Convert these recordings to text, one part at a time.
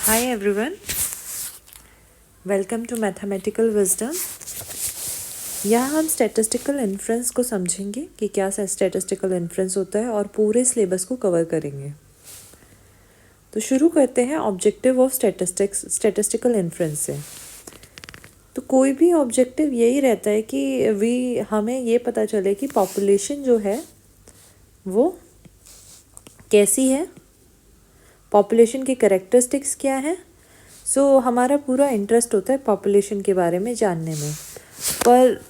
Hi everyone, welcome to Mathematical Wisdom। यहाँ हम statistical inference को समझेंगे कि क्या स्टैटिस्टिकल इन्फ्रेंस होता है और पूरे सिलेबस को कवर करेंगे। तो शुरू करते हैं ऑब्जेक्टिव ऑफ स्टैटिस्टिकल इन्फ्रेंस से। तो कोई भी ऑब्जेक्टिव यही रहता है कि हमें ये पता चले कि पॉपुलेशन जो है वो कैसी है, पॉपुलेशन की कैरेक्टरिस्टिक्स क्या है। हमारा पूरा इंटरेस्ट होता है पॉपुलेशन के बारे में जानने में। पर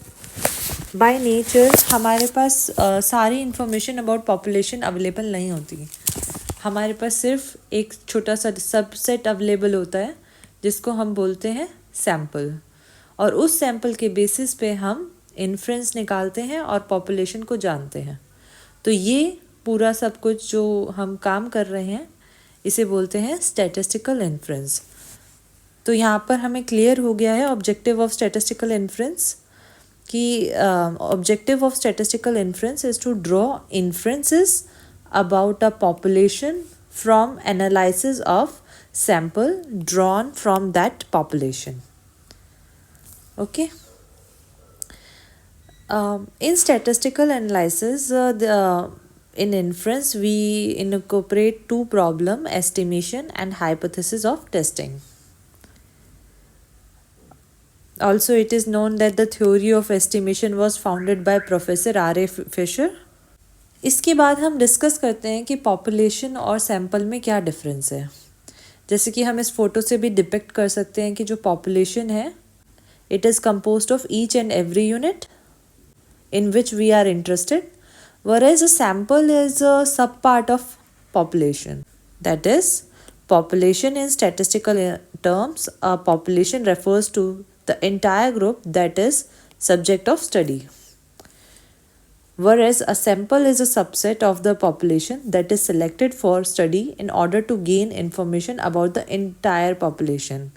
बाय नेचर हमारे पास सारी इन्फॉर्मेशन अबाउट पॉपुलेशन अवेलेबल नहीं होती। हमारे पास सिर्फ एक छोटा सा सबसेट अवेलेबल होता है जिसको हम बोलते हैं सैम्पल, और उस सैम्पल के बेसिस पे हम इन्फ्रेंस निकालते हैं और पॉपुलेशन को जानते हैं। तो ये पूरा सब कुछ जो हम काम कर रहे हैं इसे बोलते हैं स्टैटिस्टिकल इन्फ्रेंस। तो यहाँ पर हमें क्लियर हो गया है ऑब्जेक्टिव ऑफ स्टैटिस्टिकल इन्फ्रेंस कि objective of statistical inference is to draw inferences about a population from analysis of sample drawn from that population. Okay, in statistical analysis in inference we incorporate two problem estimation and hypothesis of testing. Also it is known that the theory of estimation was founded by Professor R.A. Fisher. इसके बाद हम discuss करते हैं कि population और sample में क्या difference है। जैसे कि हम इस फोटो से भी डिपिक्ट कर सकते हैं कि जो पॉपुलेशन है it is composed of each and every unit in which we are interested, whereas a sample is a subpart of population. That is, population in statistical terms, a population refers to the entire group that is subject of study, whereas a sample is a subset of the population that is selected for study in order to gain information about the entire population.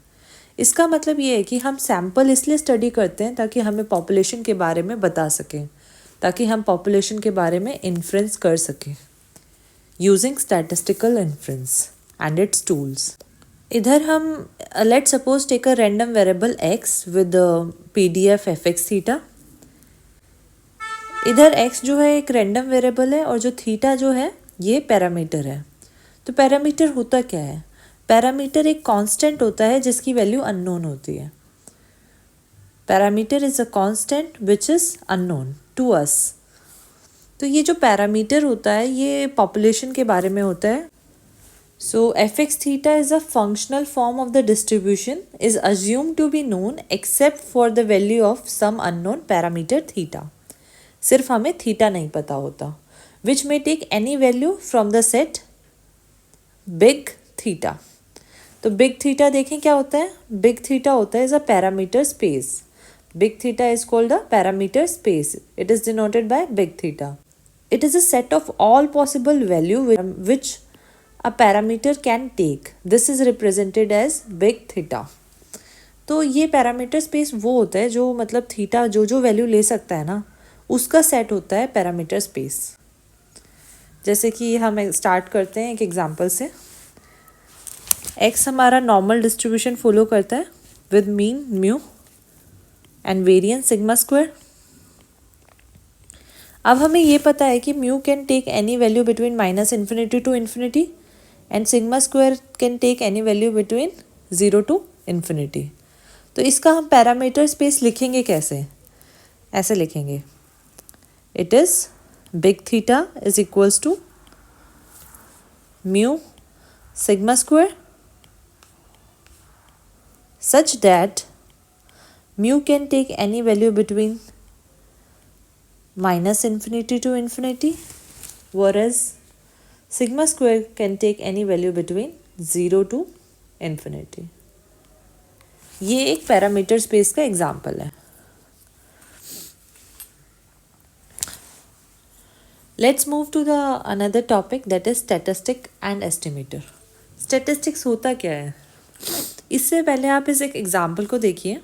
इसका मतलब ये है कि हम sample इसलिए study करते हैं ताकि हमें पॉपुलेशन के बारे में बता सकें, ताकि हम पॉपुलेशन के बारे में इन्फ्रेंस कर सकें using statistical inference and its tools. इधर हम let suppose take a random variable x with PDF fx थीटा। इधर x जो है एक रैंडम वेरिएबल है और जो थीटा जो है ये पैरामीटर है। तो पैरामीटर होता क्या है? पैरामीटर एक कांस्टेंट होता है जिसकी वैल्यू अननोन होती है। Parameter is a constant which is unknown to us. तो ये जो पैरामीटर होता है ये पॉपुलेशन के बारे में होता है। So fx theta is a functional form of the distribution is assume to be known except for the value of some unknown parameter theta. सिर्फ हमें थीटा नहीं पता होता, which may take any value from the set big theta. तो big theta देखें क्या होता है? बिग थीटा होता है is a parameter space. Big theta is called a parameter space. It is denoted by big theta. It is a set of all possible value which a parameter can take. This is represented as big theta. तो ये parameter space वो होता है जो मतलब theta जो जो value ले सकता है ना उसका सेट होता है पैरामीटर स्पेस। जैसे कि हम स्टार्ट करते हैं एक एग्जांपल से। x हमारा नॉर्मल डिस्ट्रीब्यूशन फॉलो करता है with mean mu and variance sigma square. अब हमें ये पता है कि mu can take any value between minus infinity to infinity and sigma square can take any value between 0 to infinity. तो इसका हम पैरामीटर स्पेस लिखेंगे कैसे? ऐसे लिखेंगे, it is big theta is equals to mu sigma square such that mu can take any value between minus infinity to infinity, whereas sigma square can take any value between 0 to infinity. ये एक parameter space का example है। Let's move to the another topic that is statistic and estimator. Statistics होता क्या है? इससे पहले आप इस एक एग्जाम्पल को देखिए।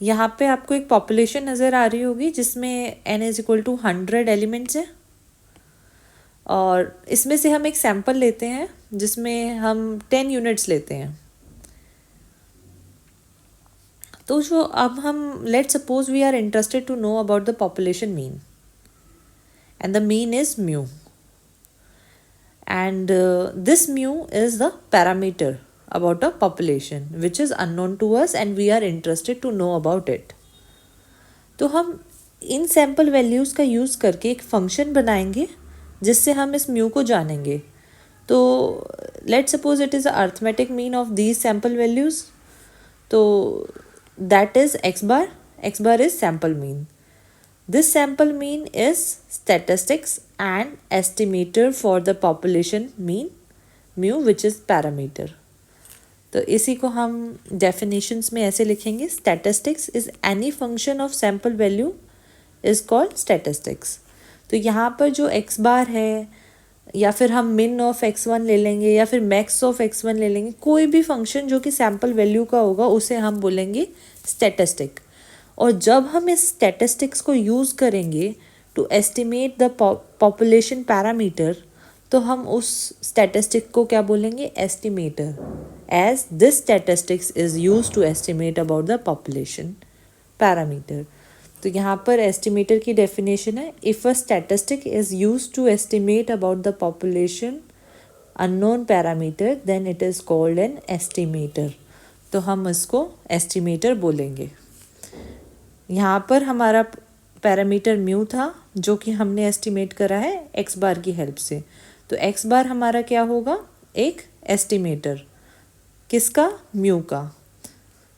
यहाँ पे आपको एक पॉपुलेशन नज़र आ रही होगी जिसमें n is equal to 100 elements है। और इसमें से हम एक सैंपल लेते हैं जिसमें हम 10 यूनिट्स लेते हैं। तो जो अब हम let suppose we are interested to know about the population mean and the mean is mu and this mu is the parameter about a population which is unknown to us and we are interested to know about it। तो हम in sample values का use करके एक function बनाएंगे जिससे हम इस mu को जानेंगे। तो let suppose it is arithmetic mean of these sample values, तो that is x bar is sample mean. This sample mean is statistics and estimator for the population mean mu which is parameter। तो इसी को हम definitions में ऐसे लिखेंगे, statistics is any function of sample value is called statistics। तो यहाँ पर जो x बार है या फिर हम min of x1 ले लेंगे या फिर max of x1 ले लेंगे, कोई भी फंक्शन जो कि सैम्पल वैल्यू का होगा उसे हम बोलेंगे स्टैटिस्टिक। और जब हम इस स्टैटिस्टिक्स को यूज़ करेंगे to estimate the population parameter, तो हम उस स्टैटिस्टिक को क्या बोलेंगे, estimator, as this statistics is use to estimate about the population parameter. तो यहाँ पर एस्टिमेटर की डेफिनेशन है, if a statistic is use to estimate about the population unknown parameter then it is called an estimator. तो हम इसको estimator बोलेंगे। यहाँ पर हमारा पैरामीटर म्यू था जो कि हमने एस्टिमेट करा है एक्स बार की हेल्प से। तो एक्स बार हमारा क्या होगा, एक एस्टिमेटर किसका, म्यू का।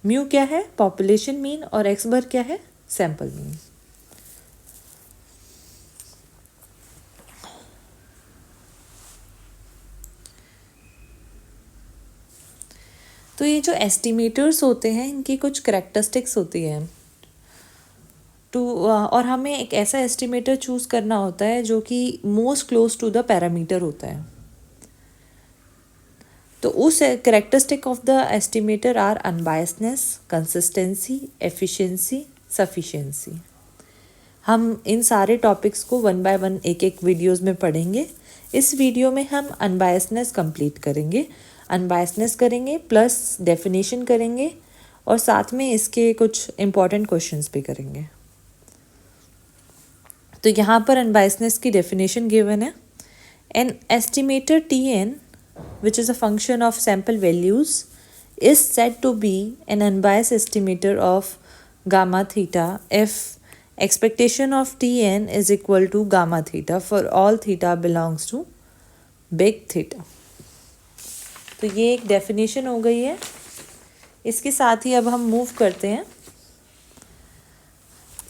म्यू क्या है, पॉपुलेशन मीन, और एक्स बार क्या है, सैंपल मीन। तो ये जो एस्टिमेटर्स होते हैं इनकी कुछ करेक्टरिस्टिक्स होती हैं और हमें एक ऐसा एस्टिमेटर चूज़ करना होता है जो कि most close to the parameter होता है। तो उस characteristic of the estimator are unbiasness, consistency, efficiency, sufficiency. हम इन सारे टॉपिक्स को 1 बाय 1 एक एक वीडियोस में पढ़ेंगे। इस वीडियो में हम अनबायसनेस कंप्लीट करेंगे, अनबायसनेस करेंगे प्लस डेफिनेशन करेंगे और साथ में इसके कुछ इम्पॉर्टेंट क्वेश्चंस भी करेंगे। तो यहाँ पर अनबायसनेस की डेफिनेशन गिवन है, an estimator Tn which is a function of sample values is said to be an unbiased estimator of gamma theta if expectation of Tn is equal to gamma theta for all theta belongs to big theta। तो ये एक definition हो गई है। इसके साथ ही अब हम मूव करते हैं।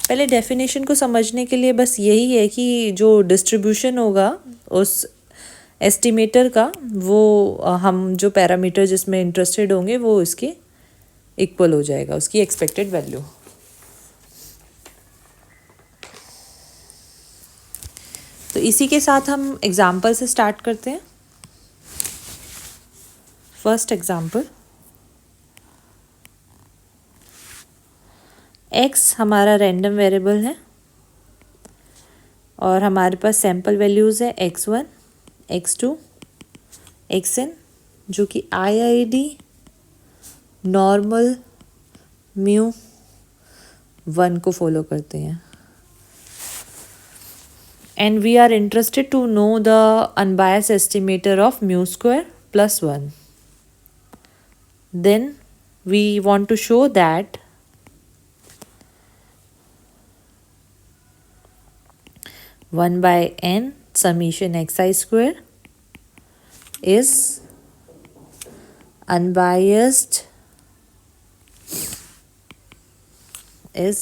पहले डेफिनेशन को समझने के लिए बस यही है कि जो डिस्ट्रीब्यूशन होगा उस एस्टिमेटर का, वो हम जो पैरामीटर जिसमें इंटरेस्टेड होंगे वो इसके इक्वल हो जाएगा, उसकी एक्सपेक्टेड वैल्यू। तो इसी के साथ हम एग्जाम्पल से स्टार्ट करते हैं। फर्स्ट एग्जाम्पल, x हमारा रैंडम वेरिएबल है और हमारे पास सैम्पल वैल्यूज़ है x1, x2, xn, जो कि IID, नॉर्मल, म्यू 1 को फॉलो करते हैं। And we are interested to know the unbiased estimator of mu square plus 1। Then we want to show that one by n summation xi square is unbiased is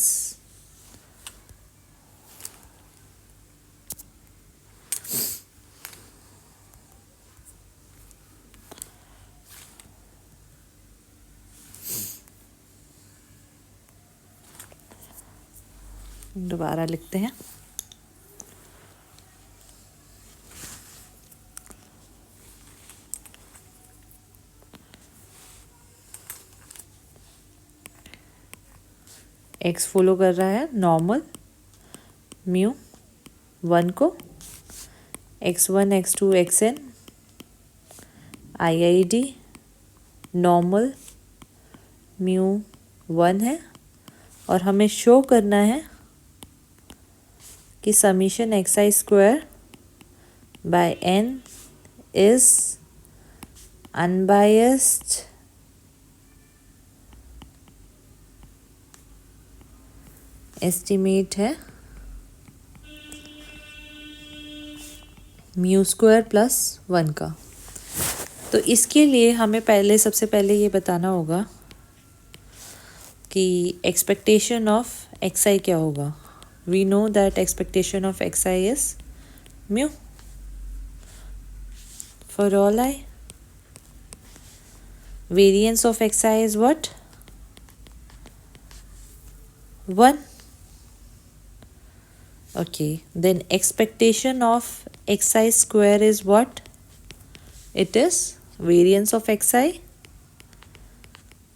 दोबारा लिखते हैं। X follow कर रहा है normal mu 1 को, x1 x2 xn IID normal mu 1 है और हमें शो करना है कि summation xi square by n is unbiased estimate है म्यू स्क्वायर प्लस 1 का। तो इसके लिए हमें सबसे पहले ये बताना होगा कि एक्सपेक्टेशन ऑफ xi क्या होगा। We know that expectation of xi is mu for all i। Variance of xi is what 1। okay, then expectation of xi square is what? It is variance of xi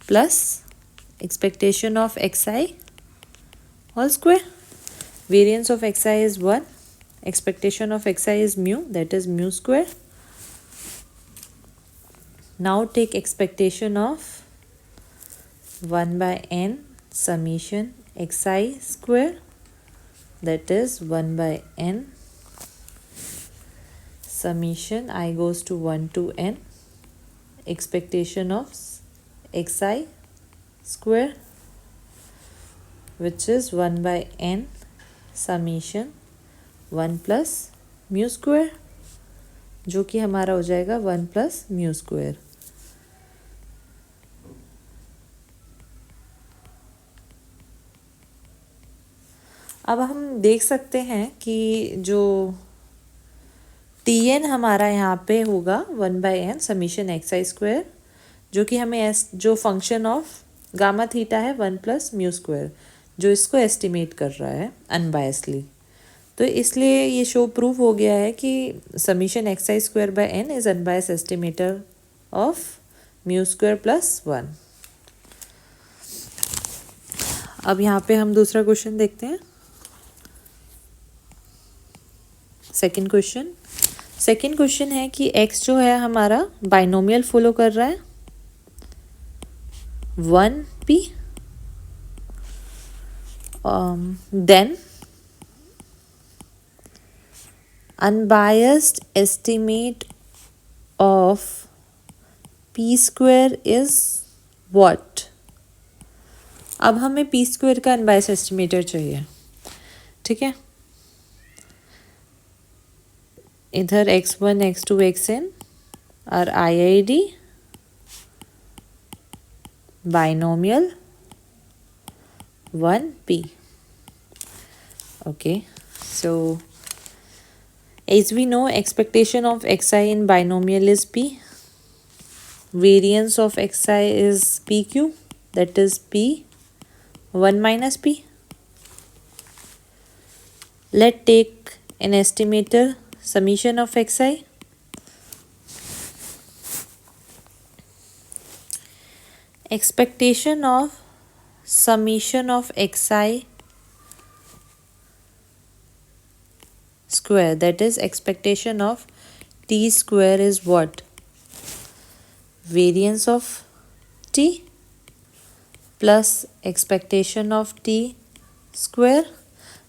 plus expectation of xi whole square. Variance of xi is 1, expectation of xi is mu, that is mu square. Now take expectation of 1 by n summation xi square, that is 1 by n summation I goes to 1 to n expectation of xi square, which is 1 by n summation 1 plus mu square, जो कि हमारा हो जाएगा 1 plus mu square। अब हम देख सकते हैं कि जो Tn हमारा यहाँ पे होगा 1 by n summation xi square, जो कि हमें जो फंक्शन ऑफ गामा थीटा है 1 plus म्यू स्क्वायर, जो इसको एस्टिमेट कर रहा है अनबायसली। तो इसलिए ये शो प्रूव हो गया है कि summation xi square by n is unbiased estimator of mu square plus 1। अब यहाँ पे हम दूसरा क्वेश्चन देखते हैं। सेकंड क्वेश्चन है कि x जो है हमारा बाइनोमियल फॉलो कर रहा है 1p, then unbiased estimate of p square is what. अब हमें p स्क्वायर का अनबायस्ड एस्टिमेटर चाहिए, ठीक है। इधर x1 x2 xn और IID binomial 1p। okay, so as we know expectation of xi in binomial is p, variance of xi is pq, that is p 1 minus p। let's take an estimator summation of xi। expectation of summation of xi square, that is expectation of t square is what? Variance of t plus expectation of t square.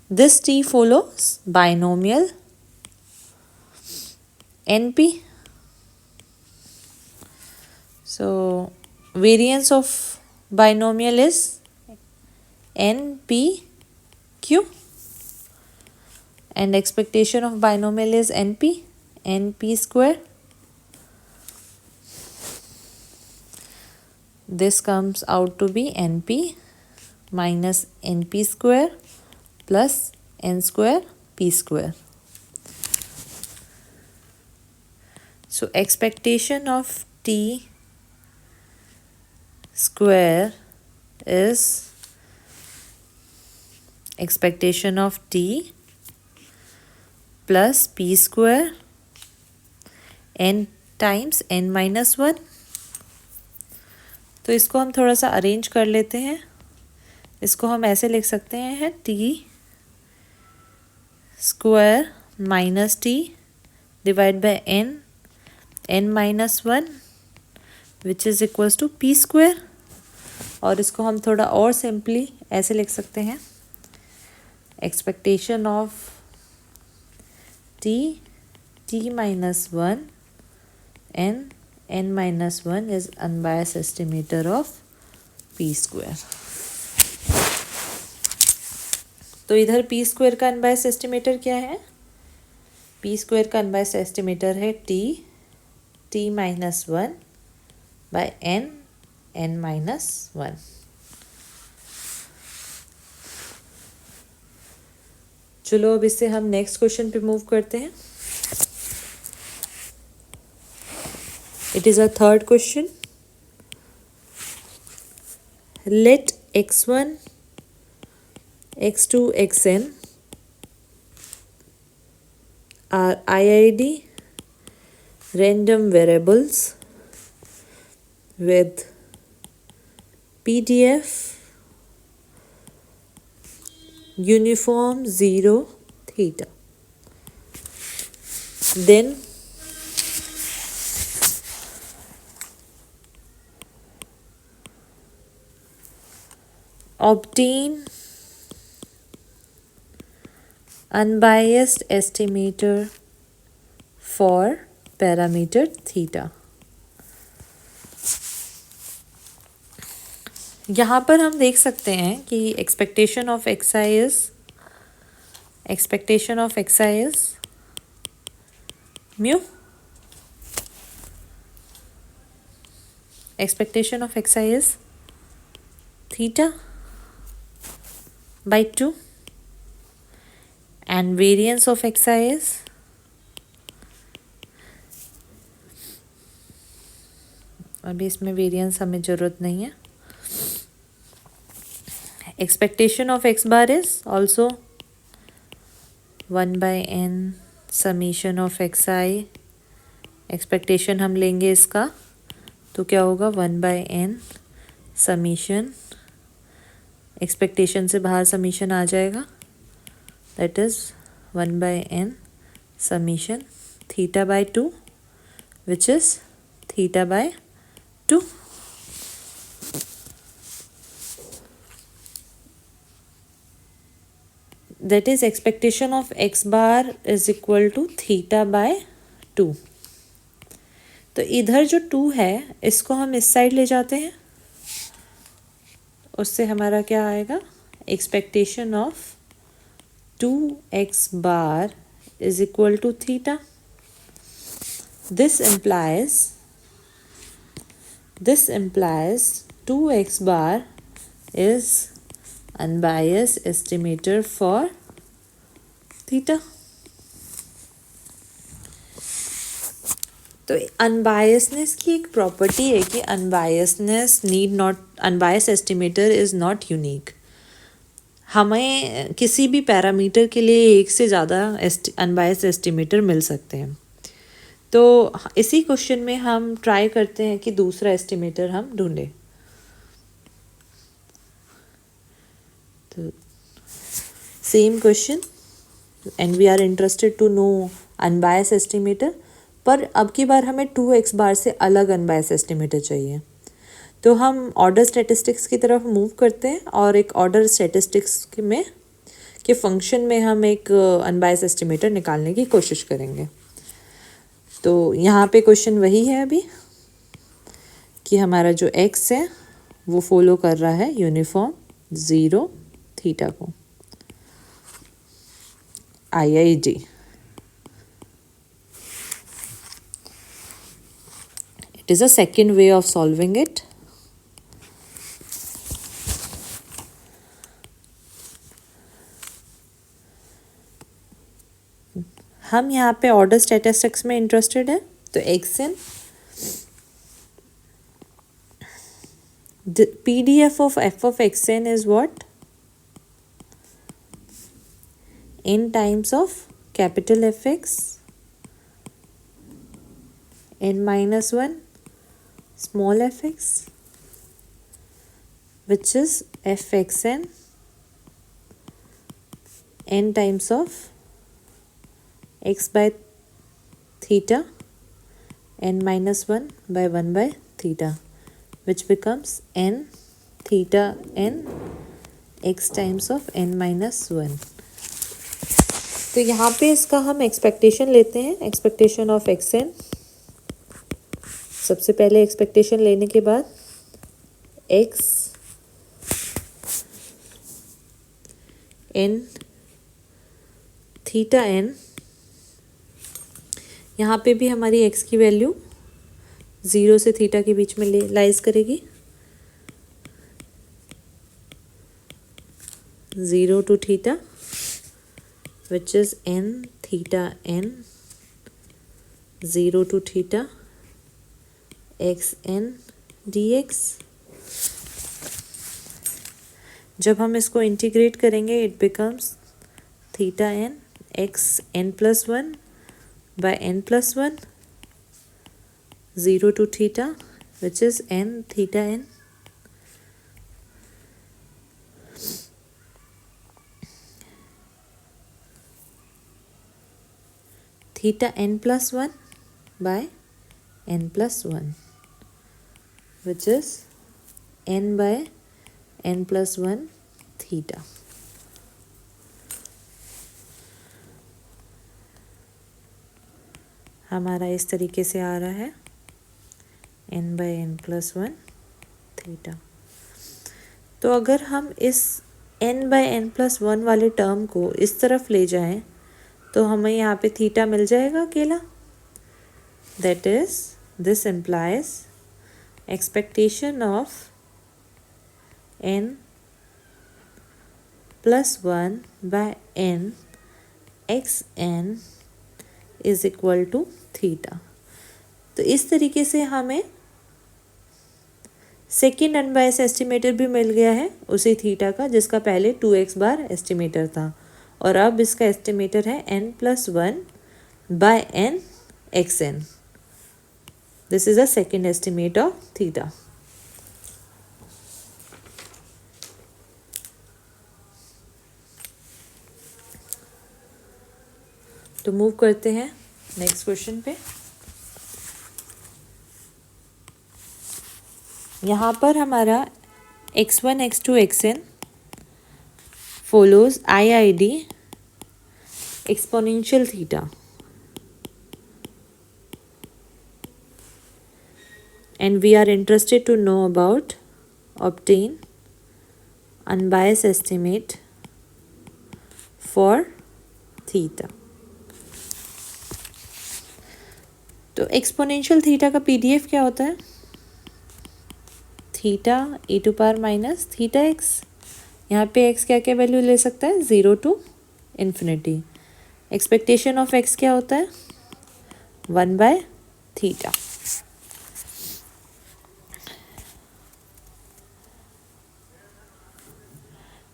This t follows binomial np। so variance of binomial is npq and expectation of binomial is np square। this comes out to be np minus np square plus n square p square। so expectation of t square is expectation of t plus p square n times n minus 1। तो इसको हम थोड़ा सा arrange कर लेते हैं। इसको हम ऐसे लिख सकते हैं t square minus t divide by n minus 1 which is equals to p square. और इसको हम थोड़ा और सिंपली ऐसे लिख सकते हैं, expectation of t minus 1 n minus 1 is unbiased estimator of p square. तो इधर p स्क्वायर का अनबायस्ड एस्टिमेटर क्या है? p स्क्वायर का अनबायस्ड एस्टिमेटर है t minus 1 by n minus 1। चलो अब इससे हम नेक्स्ट क्वेश्चन पे मूव करते हैं। It is a third question. Let x1 x2 xn are IID random variables with PDF uniform 0 theta. Then obtain unbiased estimator for parameter theta. यहाँ पर हम देख सकते हैं कि expectation of xi is mu. Expectation of xi is theta by 2 and variance of xi is अभी इसमें variance हमें ज़रूरत नहीं है। Expectation of x bar is also 1 by n summation of xi। Expectation हम लेंगे इसका तो क्या होगा 1 बाय n समीशन, एक्सपेक्टेशन से बाहर समीशन आ जाएगा, that is 1 by n summation theta by 2 which is theta by 2। That is expectation of x bar is equal to theta by 2। तो इधर जो 2 है इसको हम इस साइड ले जाते हैं, उससे हमारा क्या आएगा, expectation of 2x bar is equal to theta. This implies 2x bar is unbiased estimator for theta. तो अनबायसनेस की एक प्रॉपर्टी है कि unbiased estimator is not unique. हमें किसी भी पैरामीटर के लिए एक से ज़्यादा अनबायस्ड एस्टिमेटर मिल सकते हैं। तो इसी क्वेश्चन में हम ट्राई करते हैं कि दूसरा एस्टिमेटर हम ढूंढें। तो same question and we are interested to know unbiased estimator, पर अब की बार हमें 2x बार से अलग अनबायस्ड एस्टिमेटर चाहिए। तो हम ऑर्डर स्टैटिस्टिक्स की तरफ मूव करते हैं और एक ऑर्डर स्टैटिस्टिक्स में के फंक्शन में हम एक अनबायस्ड एस्टिमेटर निकालने की कोशिश करेंगे। तो यहाँ पे क्वेश्चन वही है अभी कि हमारा जो x है वो फॉलो कर रहा है यूनिफॉर्म 0 थीटा को, IID। It is a second way of solving it. हम यहाँ पे ऑर्डर स्टैटिस्टिक्स में इंटरेस्टेड है, तो xn PDF of f of xn is what? n times of capital Fx n minus 1 small fx, which is fxn n times of x by theta n minus 1 by 1 by theta, which becomes n theta n x times of n minus 1. तो यहाँ पे इसका हम expectation लेते हैं, expectation of x N. सबसे पहले expectation लेने के बाद एक्स एन थीटा एन, यहाँ पे भी हमारी एक्स की वैल्यू 0 से थीटा के बीच में लाइज करेगी. 0 to theta, which is n theta n, 0 to theta x n dx. जब हम इसको इंटीग्रेट करेंगे it becomes theta n x n plus 1 by n plus 1, 0 to theta, which is n theta n. Theta n plus 1 by n plus 1, which is n by n plus 1 theta. हमारा इस तरीके से आ रहा है n by n plus 1 theta. तो अगर हम इस n by n plus 1 वाले टर्म को इस तरफ ले जाएं तो हमें यहाँ पे थीटा मिल जाएगा अकेला. That is this implies expectation of n plus 1 by n x n is equal to theta. तो इस तरीके से हमें सेकेंड अनबायस एस्टिमेटर भी मिल गया है उसी थीटा का जिसका पहले 2x बार एस्टिमेटर था, और अब इसका एस्टिमेटर है n plus 1 by n x n. This is a second estimate of theta. तो मूव करते हैं नेक्स्ट क्वेश्चन पे. यहाँ पर हमारा x1 x2 xn follows IID exponential theta, and we are interested to know about obtain unbiased estimate for theta. तो exponential theta का PDF क्या होता है? Theta e to power minus theta x. यहाँ पे एक्स क्या क्या वैल्यू ले सकता है? 0 to infinity. Expectation of x क्या होता है? 1 बाय थीटा.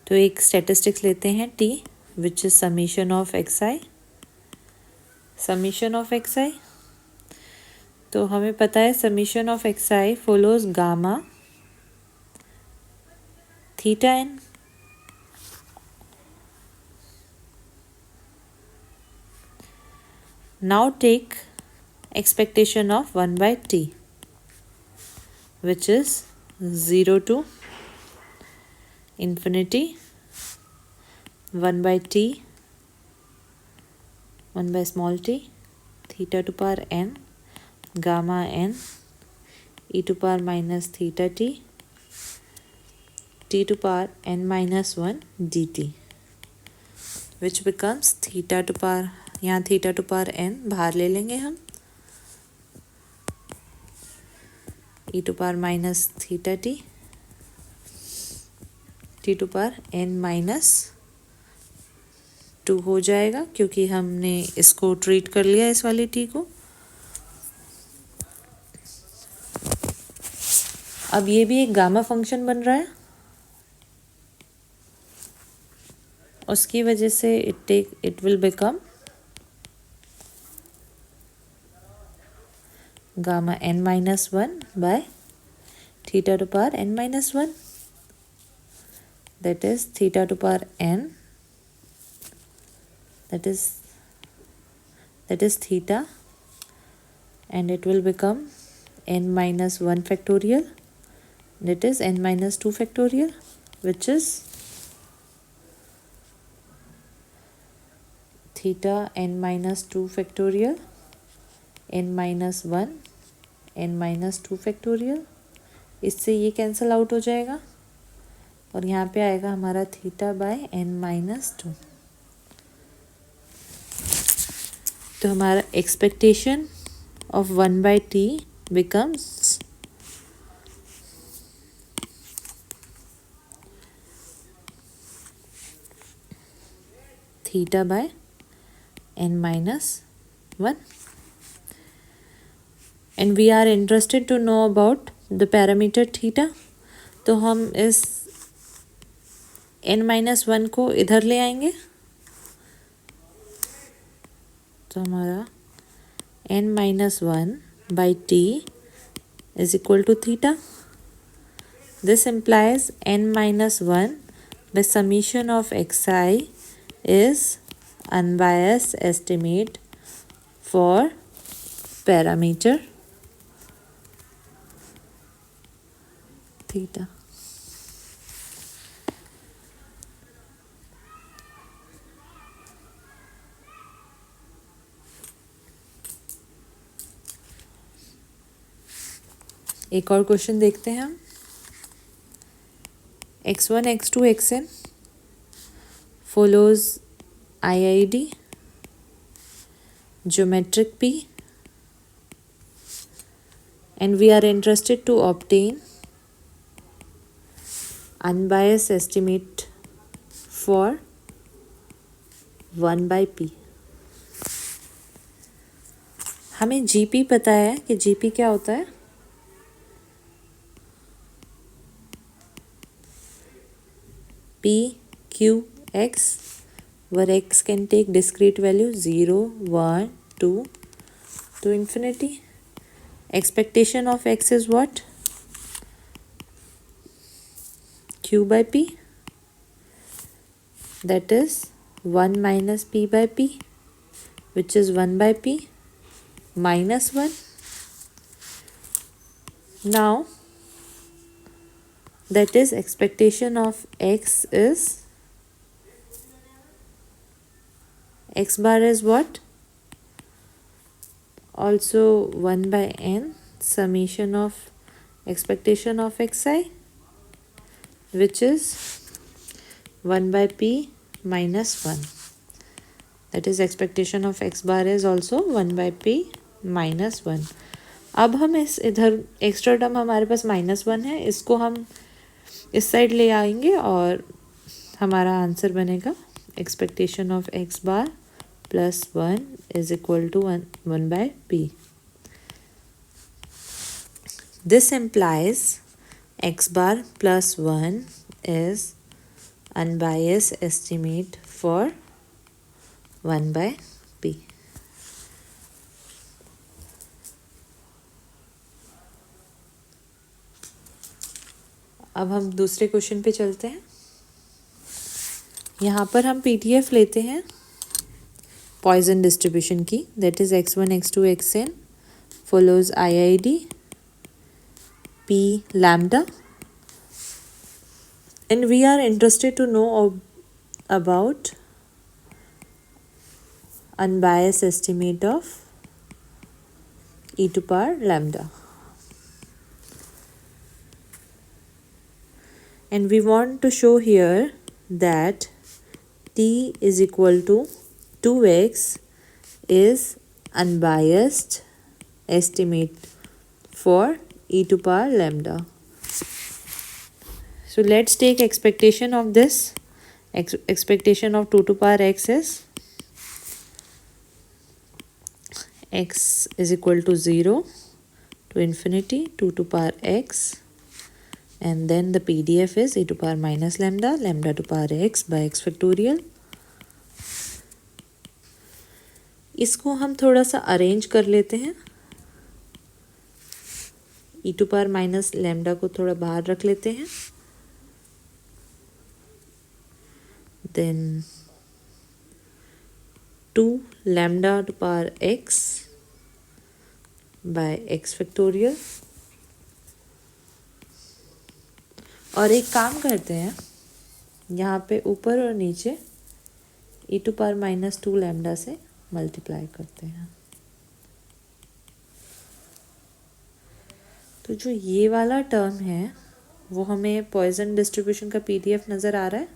तो एक स्टैटिस्टिक्स लेते हैं t, which is summation of x i. Summation of x i, तो हमें पता है summation of x i follows gamma theta n. Now take expectation of 1 by t, which is 0 to infinity 1 by t 1 by small t theta to power n gamma n e to power minus theta t t to power n minus 1 dt, which becomes theta to power, यहाँ theta to power n बाहर ले लेंगे हम, e to power minus theta t t to power n minus 2 हो जाएगा क्योंकि हमने इसको ट्रीट कर लिया इस वाली t को. अब ये भी एक गामा फंक्शन बन रहा है, उसकी वजह से it will become gamma n minus 1 by theta to power n minus 1, that is theta to power n, that is theta and it will become n minus 1 factorial, that is n minus 2 factorial, which is theta n minus 2 factorial, n minus 1, n minus 2 factorial. इससे ये cancel out हो जाएगा और यहाँ पे आएगा हमारा theta by n minus 2. तो हमारा expectation of 1 by t becomes theta by n minus 1, and we are interested to know about the parameter theta. तो हम इस n minus 1 को इधर ले आएंगे, तो हमारा n minus 1 by t is equal to theta. This implies n minus 1 by summation of xi is unbiased estimate for parameter theta. एक और क्वेश्चन देखते हैं हम. x1 x2 xn follows IID geometric P, and we are interested to obtain unbiased estimate for 1 by P. हमें GP पता है कि GP क्या होता है. P Q X, where X can take discrete value 0, 1, 2 to infinity. Expectation of X is what? Q by P, that is 1 minus P by P, which is 1 by P minus 1. Now that is expectation of X is, X bar is what? Also 1 by n summation of expectation of xi, which is 1 by p minus 1. That is expectation of x bar is also 1 by p minus 1. अब हम इस इधर extra term हमारे पास -1 है, इसको हम इस side ले आएंगे और हमारा आंसर बनेगा expectation of x bar plus 1 is equal to 1 by p. This implies x bar plus 1 is unbiased estimate for 1 by p. अब हम दूसरे क्वेश्चन पे चलते हैं. यहाँ पर हम PDF लेते हैं पॉइजन डिस्ट्रीब्यूशन की, that is x1 x2 xn follows IID P lambda, and we are interested to know about unbiased estimate of e to power lambda. And we want to show here that t is equal to 2x is unbiased estimate for e to power lambda. So let's take expectation of this. Expectation of 2 to power x is x is equal to 0 to infinity 2 to power x, and then the PDF is e to power minus lambda, lambda to power x by x factorial. इसको हम थोड़ा सा arrange कर लेते हैं. e to power minus lambda को थोड़ा बाहर रख लेते हैं. Then 2 lambda to power x by x factorial. और एक काम करते हैं, यहाँ पे ऊपर और नीचे e⁻² लैम्डा से मल्टीप्लाई करते हैं। तो जो ये वाला टर्म है वो हमें पॉइसन डिस्ट्रीब्यूशन का PDF नज़र आ रहा है।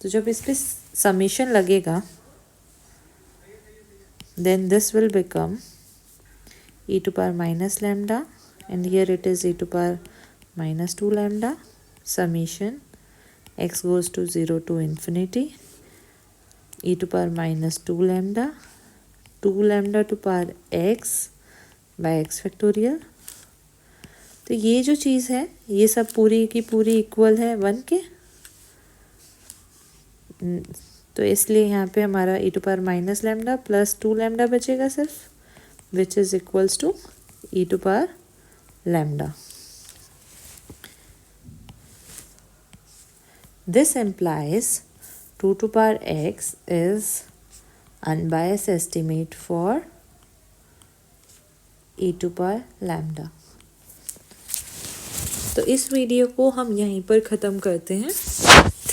तो जब इस पे समेशन लगेगा then this will become e⁻λ and here it is e⁻² lambda summation x goes to 0 to infinity e⁻² lambda 2 lambda to power x by x factorial। तो ये जो चीज़ है ये सब पूरी की पूरी इक्वल है 1 के। तो इसलिए यहाँ पे हमारा e⁻λ प्लस 2 लैम्डा बचेगा सिर्फ, which is equals to e⁻λ। This implies 2⁻x is unbiased estimate for e⁻λ। तो इस वीडियो को हम यहीं पर ख़त्म करते हैं।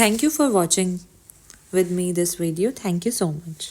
Thank you for watching with me this video. Thank you so much.